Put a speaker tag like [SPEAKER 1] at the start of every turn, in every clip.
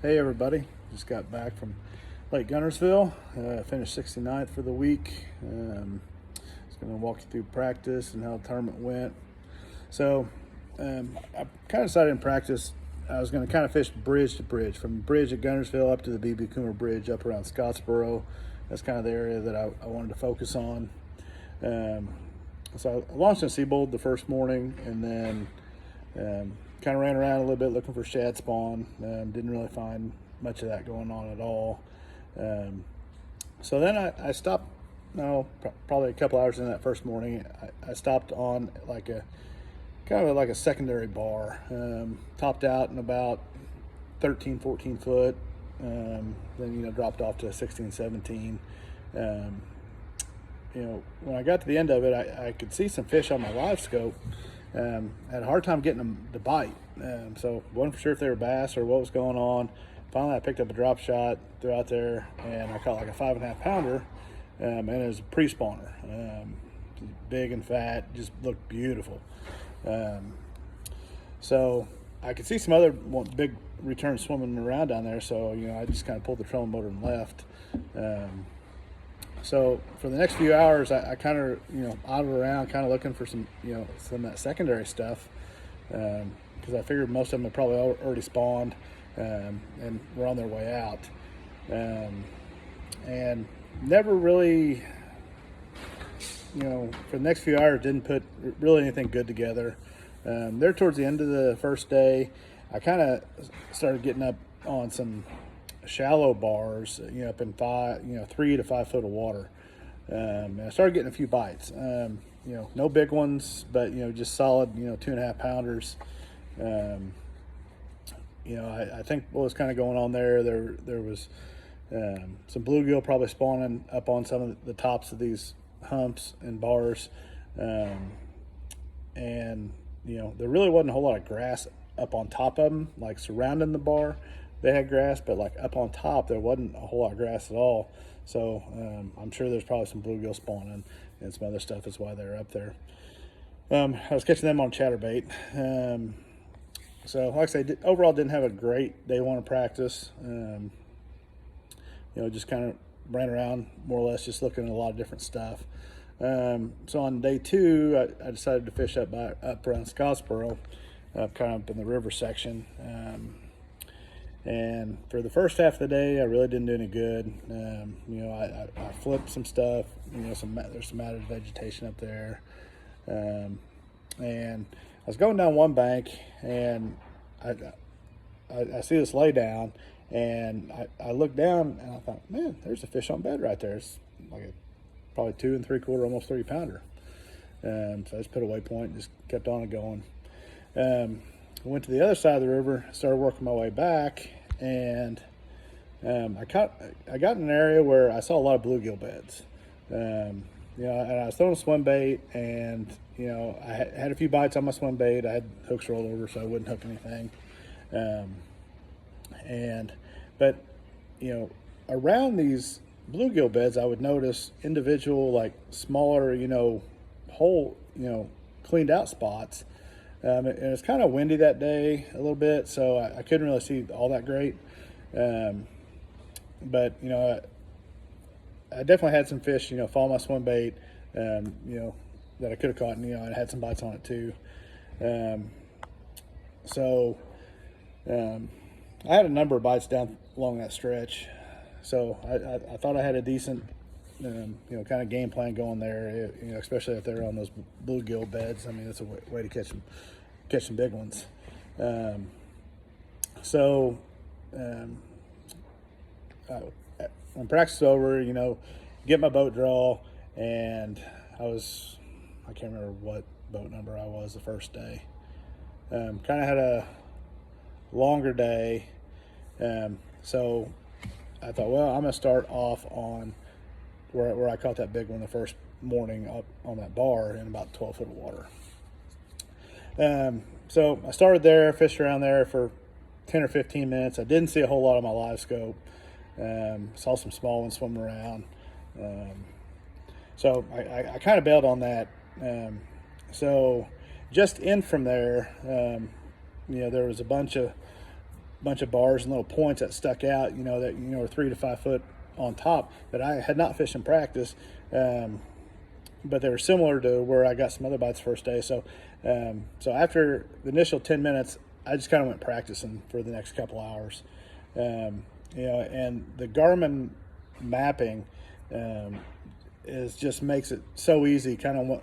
[SPEAKER 1] Hey everybody, just got back from Lake Guntersville. Finished 69th for the week. Just going to walk you through practice and how the tournament went. So I kind of decided in practice I was going to kind of fish bridge to bridge, from bridge at Guntersville up to the B.B. Coomer Bridge up around Scottsboro. That's kind of the area that I wanted to focus on. So I launched in Seabold the first morning, and then kind of ran around a little bit looking for shad spawn. Didn't really find much of that going on at all. So then I stopped, probably a couple hours in that first morning. I stopped on like a kind of like a secondary bar. Topped out in about 13, 14 foot. Then, dropped off to 16, 17. When I got to the end of it, I could see some fish on my live scope. Had a hard time getting them to bite. So wasn't for sure if they were bass or what was going on. Finally, I picked up a drop shot, threw out there, and I caught like a 5.5 pounder. And it was a pre-spawner. Big and fat, just looked beautiful. So I could see some other big returns swimming around down there. So, I just kind of pulled the trolling motor and left. So for the next few hours, I kind of, idled around, kind of looking for some, some of that secondary stuff, because I figured most of them had probably already spawned and were on their way out. And never really, for the next few hours, didn't put really anything good together. There towards the end of the first day, I kind of started getting up on some shallow bars, up in 3 to 5 foot of water. And I started getting a few bites, no big ones, but, just solid, 2.5 pounders. I think what was kind of going on there was some bluegill probably spawning up on some of the tops of these humps and bars. And, there really wasn't a whole lot of grass up on top of them, like surrounding the bar. They had grass, but like up on top, there wasn't a whole lot of grass at all. So I'm sure there's probably some bluegill spawning and some other stuff. That's why they're up there. I was catching them on chatterbait. So like I say, overall didn't have a great day one of practice. Just kind of ran around more or less, just looking at a lot of different stuff. So on day two, I decided to fish up around Scottsboro, kind of up in the river section. And for the first half of the day, I really didn't do any good. I flipped some stuff. There's some matted vegetation up there. And I was going down one bank, and I see this lay down, and I looked down, and I thought, man, there's a fish on bed right there. It's like a probably 2 3/4, almost 3 pounder. So I just put a waypoint and just kept on and going. I went to the other side of the river, started working my way back, and I got in an area where I saw a lot of bluegill beds. And I was throwing a swim bait, and I had a few bites on my swim bait. I had hooks rolled over so I wouldn't hook anything. But around these bluegill beds, I would notice individual, like smaller, whole, cleaned out spots. And it's kind of windy that day a little bit, so I couldn't really see all that great. But I definitely had some fish, follow my swim bait, that I could have caught, and I had some bites on it too. So I had a number of bites down along that stretch. So I thought I had a decent, kind of game plan going there. Especially if they're on those bluegill beds. I mean, it's a way to catch some big ones. When practice is over, get my boat draw, and I can't remember what boat number I was the first day. Kind of had a longer day, so I thought, well, I'm gonna start off on where I caught that big one the first morning up on that bar in about 12 foot of water. So I started there, fished around there for 10 or 15 minutes. I didn't see a whole lot on my live scope. Saw some small ones swimming around. So I kind of bailed on that. So just in from there, there was a bunch of bunch of bars and little points that stuck out, that, were 3 to 5 foot on top that I had not fished in practice. But they were similar to where I got some other bites first day. So after the initial 10 minutes, I just kind of went practicing for the next couple hours. And the Garmin mapping just makes it so easy, kind of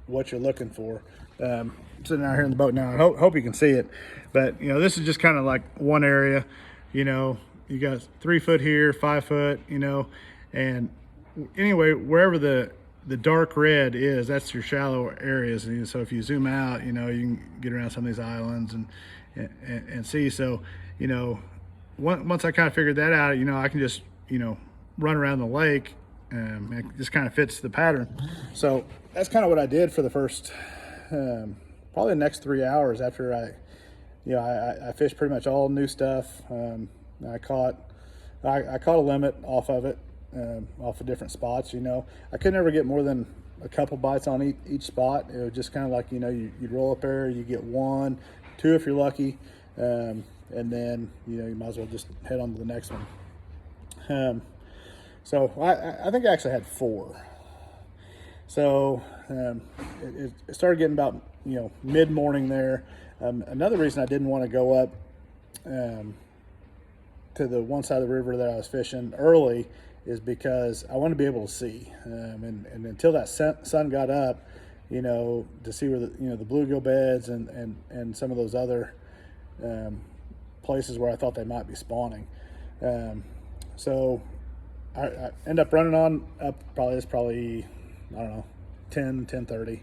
[SPEAKER 1] what you're looking for. Sitting out here in the boat now, I hope you can see it, but this is just kind of like one area. You got 3 foot here, 5 foot, and anyway, wherever the dark red is, that's your shallow areas. And so if you zoom out, you can get around some of these islands and see. So once I kind of figured that out, I can just run around the lake. It just kind of fits the pattern. So that's kind of what I did for the first probably the next 3 hours after I fished pretty much all new stuff. I caught a limit off of it, off of different spots. I could never get more than a couple bites on each spot. It was just kind of like, you'd roll up there, you get 1, 2 if you're lucky, and then you might as well just head on to the next one. So I think I actually had 4. So it started getting about mid-morning there. Another reason I didn't want to go up to the one side of the river that I was fishing early is because I wanted to be able to see. And until that sun got up, to see where the bluegill beds and some of those other places where I thought they might be spawning. So I end up running on up probably I don't know, 10:30.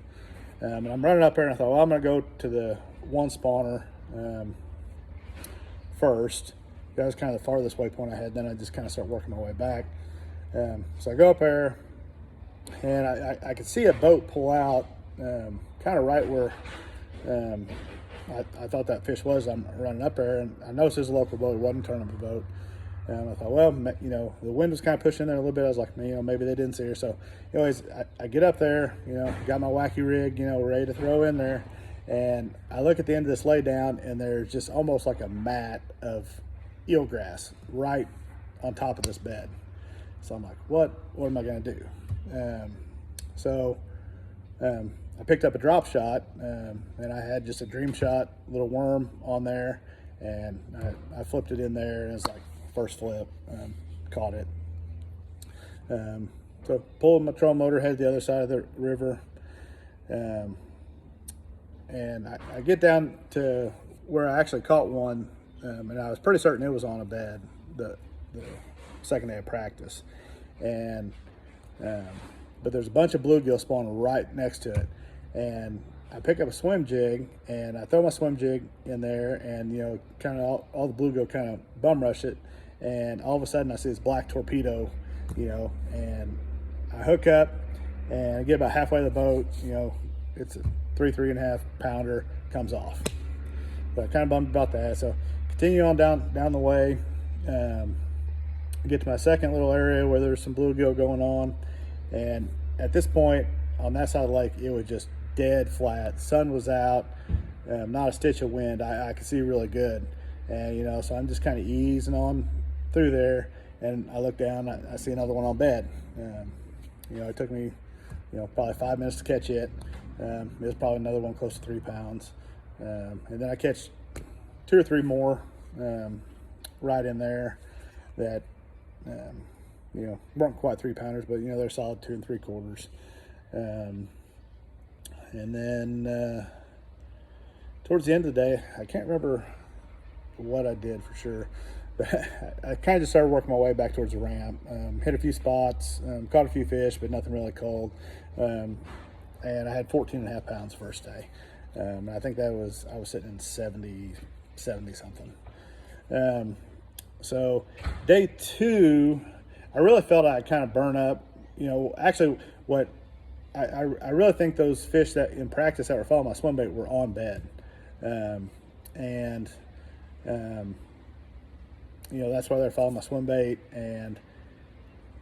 [SPEAKER 1] And I'm running up there, and I thought, well, I'm going to go to the one spawner first. That was kind of the farthest waypoint I had. Then I just kind of start working my way back. So I go up there, and I could see a boat pull out kind of right where I thought that fish was. I'm running up there, and I noticed it was a local boat. It wasn't a tournament boat. And I thought, well, the wind was kind of pushing in there a little bit. I was like, maybe they didn't see her. So anyways, I get up there, got my wacky rig, ready to throw in there. And I look at the end of this lay down, and there's just almost like a mat of eelgrass right on top of this bed. So I'm like, what am I going to do? So I picked up a drop shot, and I had just a dream shot little worm on there. And I flipped it in there, and it's like, first flip, caught it. So pulled my trolling motor, headed the other side of the river, and I get down to where I actually caught one, and I was pretty certain it was on a bed the second day of practice, and but there's a bunch of bluegill spawning right next to it, and I pick up a swim jig, and I throw my swim jig in there, and kind of all the bluegill kind of bum rush it. And all of a sudden I see this black torpedo, and I hook up and I get about halfway to the boat, it's a 3.5 pounder, comes off. So I kind of bummed about that. So continue on down the way, get to my second little area where there's some bluegill going on. And at this point on that side of the lake, it was just dead flat. Sun was out, not a stitch of wind. I could see really good. And, so I'm just kind of easing on through there, and I look down, I see another one on bed. It took me, probably 5 minutes to catch it. There's probably another one close to 3 pounds. And then I catch 2 or 3 more right in there that, weren't quite 3 pounders, but, they're solid 2 3/4. And then towards the end of the day, I can't remember what I did for sure, but I kind of just started working my way back towards the ramp. Hit a few spots, caught a few fish, but nothing really cold. And I had 14.5 pounds first day. And I think I was sitting in 70 something. So day 2, I really felt I kind of burn up. Actually what I really think those fish that in practice that were following my swim bait were on bed. That's why they're following my swim bait, and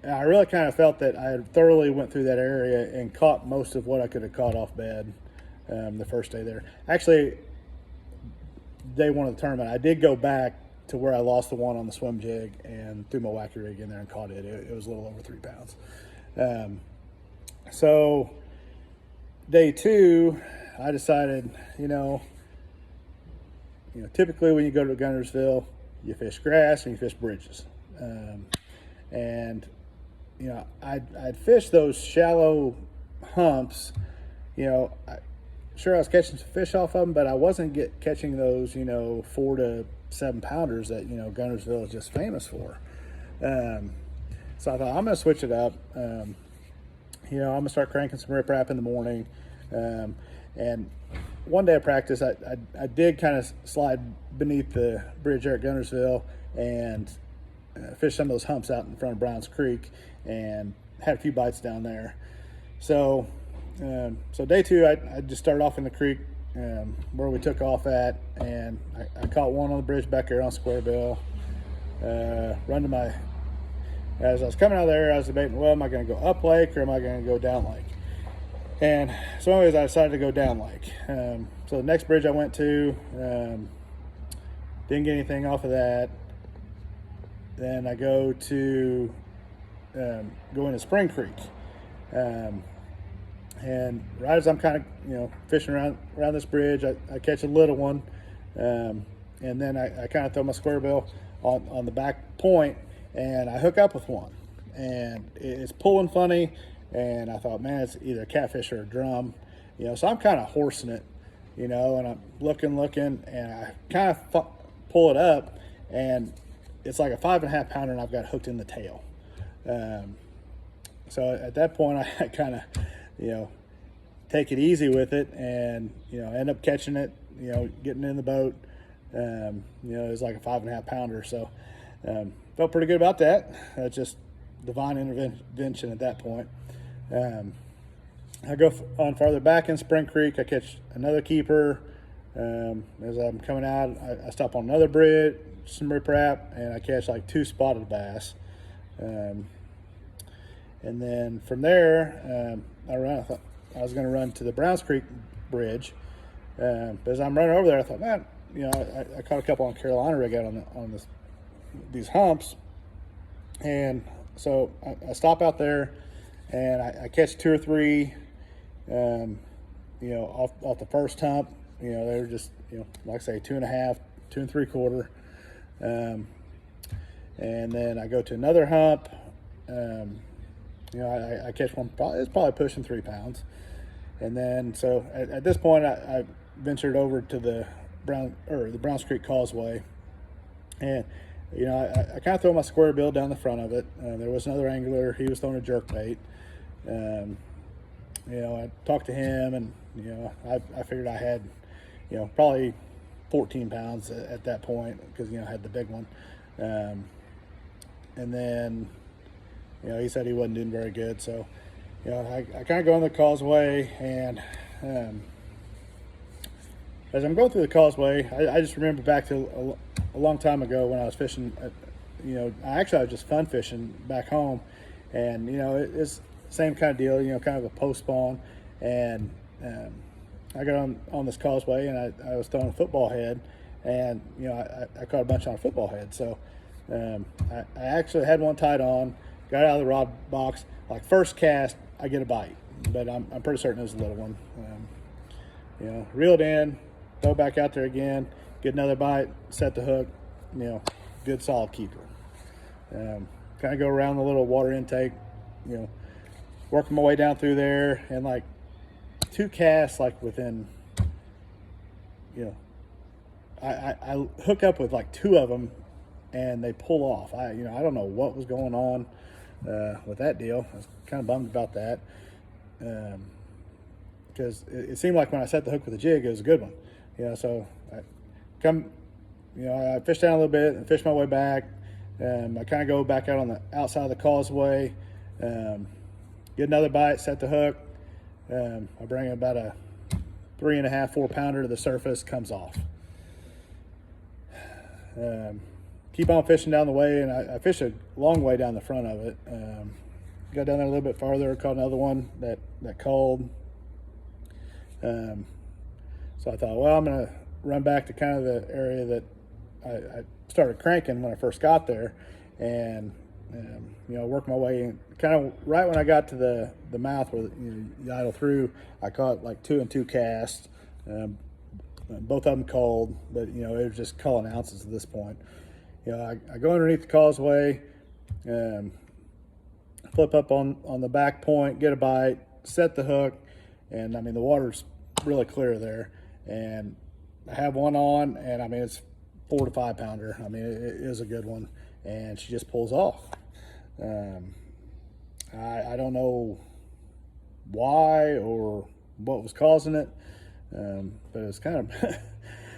[SPEAKER 1] I really kind of felt that I had thoroughly went through that area and caught most of what I could have caught off bed the first day there. Actually, day one of the tournament, I did go back to where I lost the one on the swim jig and threw my wacky rig in there and caught it. It was a little over 3 pounds. So day two, I decided, typically when you go to Guntersville, you fish grass and you fish bridges. I'd fish those shallow humps. Sure, I was catching some fish off of them, but I wasn't catching those, 4 to 7 pounders that, Guntersville is just famous for. So I thought, I'm going to switch it up. I'm going to start cranking some riprap in the morning. And one day of practice, I did kind of slide beneath the bridge there at Guntersville and fish some of those humps out in front of Browns Creek and had a few bites down there. So day two, I just started off in the creek where we took off at, and I caught one on the bridge back there on Square Bill. As I was coming out of there, I was debating, well, am I going to go up lake or am I going to go down lake? And so anyways, I decided to go down lake. So the next bridge I went to, didn't get anything off of that. Then I go into Spring Creek. And right as I'm kind of, fishing around this bridge, I catch a little one. And then I kind of throw my square bill on the back point, and I hook up with one. And it's pulling funny, and I thought, man, it's either a catfish or a drum. So I'm kind of horsing it, and I'm looking, and I kind of pull it up, and it's like a 5.5 pounder, and I've got hooked in the tail. So at that point, I kind of, take it easy with it, and end up catching it, getting in the boat. It was like a 5.5 pounder, so felt pretty good about that. Just divine intervention at that point. I go on farther back in Spring Creek. I catch another keeper. As I'm coming out, I stop on another bridge, some riprap, and I catch like 2 spotted bass. And then from there, I thought I was going to run to the Browns Creek Bridge. But as I'm running over there, I thought, man, I caught a couple on Carolina rig out on these humps. And so I stop out there, and I catch 2 or 3, off the first hump. They were just, like I say, 2.5, 2 3/4. And then I go to another hump. I catch one, it's probably pushing 3 pounds. And then, so at this point, I ventured over to the Browns Creek Causeway. And, I kind of throw my square bill down the front of it. There was another angler. He was throwing a jerk bait. I talked to him, and, I figured I had, probably 14 pounds at that point, because, I had the big one. And then, he said he wasn't doing very good. So, I kind of go on the causeway, and as I'm going through the causeway, I just remember back to a long time ago when I was fishing. I was just fun fishing back home, and it's the same kind of deal. Kind of a post spawn, and I got on this causeway, and I was throwing a football head, and I caught a bunch on a football head. So I actually had one tied on, got out of the rod box. Like first cast, I get a bite, but I'm pretty certain it was a little one. Reel it in, throw it back out there again, get another bite, set the hook. Good solid keeper. Kind of go around the little water intake, working my way down through there, and like 2 casts, like within, I hook up with like 2 of them, and they pull off. I don't know what was going on with that deal. I was kind of bummed about that, because it seemed like when I set the hook with the jig, it was a good one. So I fished down a little bit and fished my way back. I kind of go back out on the outside of the causeway, get another bite, set the hook. I bring about a 3.5, 4 pounder to the surface, comes off. Keep on fishing down the way, and I fished a long way down the front of it. Got down there a little bit farther, caught another one that called. So I thought, well, I'm gonna run back to kind of the area that I started cranking when I first got there, and work my way in. Kind of right when I got to the mouth where you idle through, I caught like 2 and 2 casts, both of them cold, but it was just calling ounces at this point. I go underneath the causeway, flip up on the back point, get a bite, set the hook, and I mean the water's really clear there, and I have one on, and I mean it's 4 to 5 pounder. I mean it is a good one, and she just pulls off. I don't know why or what was causing it, but it was kind of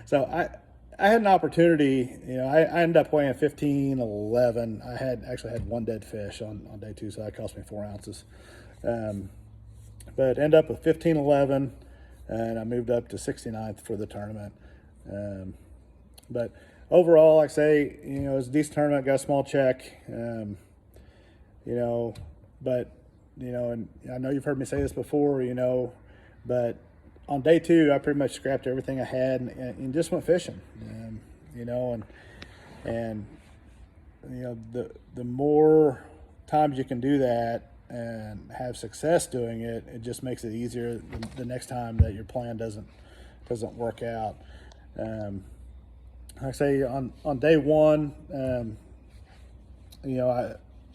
[SPEAKER 1] so I had an opportunity. I ended up weighing 15.11. I actually had one dead fish on day 2, so that cost me 4 ounces. But ended up with 15.11, and I moved up to 69th for the tournament. But overall, like I say, it was a decent tournament. Got a small check. But and I know you've heard me say this before. But on day 2, I pretty much scrapped everything I had and just went fishing. The more times you can do that and have success doing it, it just makes it easier the next time that your plan doesn't work out. Like I say, on day 1,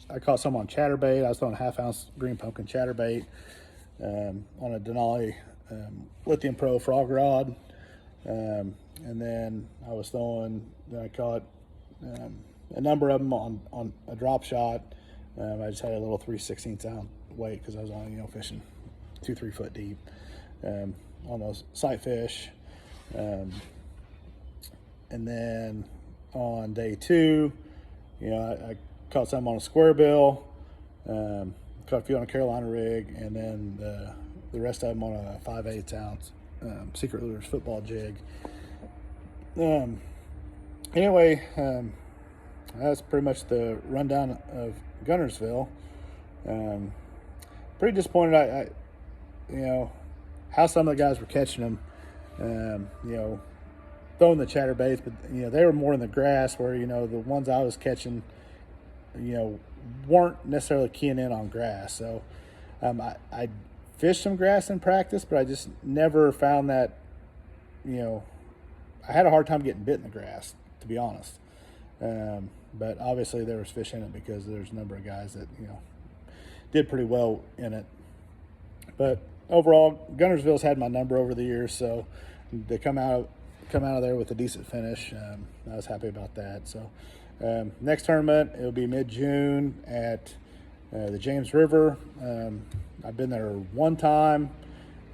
[SPEAKER 1] I caught some on chatterbait. I was throwing a 1/2 ounce green pumpkin chatterbait on a Denali Lithium Pro frog rod, and then I caught a number of them on a drop shot. I just had a little 3/16 ounce weight because I was only fishing 2-3 foot deep on those sight fish. And then on day 2, I caught some on a square bill, caught a few on a Carolina rig, and then the rest of them on a 5/8 ounce Secret Lures football jig. Anyway, that's pretty much the rundown of Guntersville. Pretty disappointed. I how some of the guys were catching them. Throwing the chatterbaits, but they were more in the grass where the ones I was catching weren't necessarily keying in on grass. So I fished some grass in practice, but I just never found that I had a hard time getting bit in the grass, to be honest. But obviously there was fish in it because there's a number of guys that did pretty well in it. But overall, Guntersville's had my number over the years, so to come out of there with a decent finish, I was happy about that. So next tournament, it'll be mid-June at the James River. I've been there one time.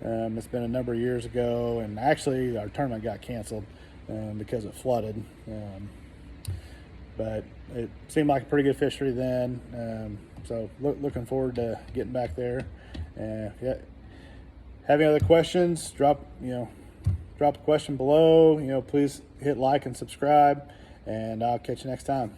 [SPEAKER 1] It's been a number of years ago, and actually our tournament got canceled because it flooded. But it seemed like a pretty good fishery then. So looking forward to getting back there. If you have any other questions, drop a question below. Please hit like and subscribe, and I'll catch you next time.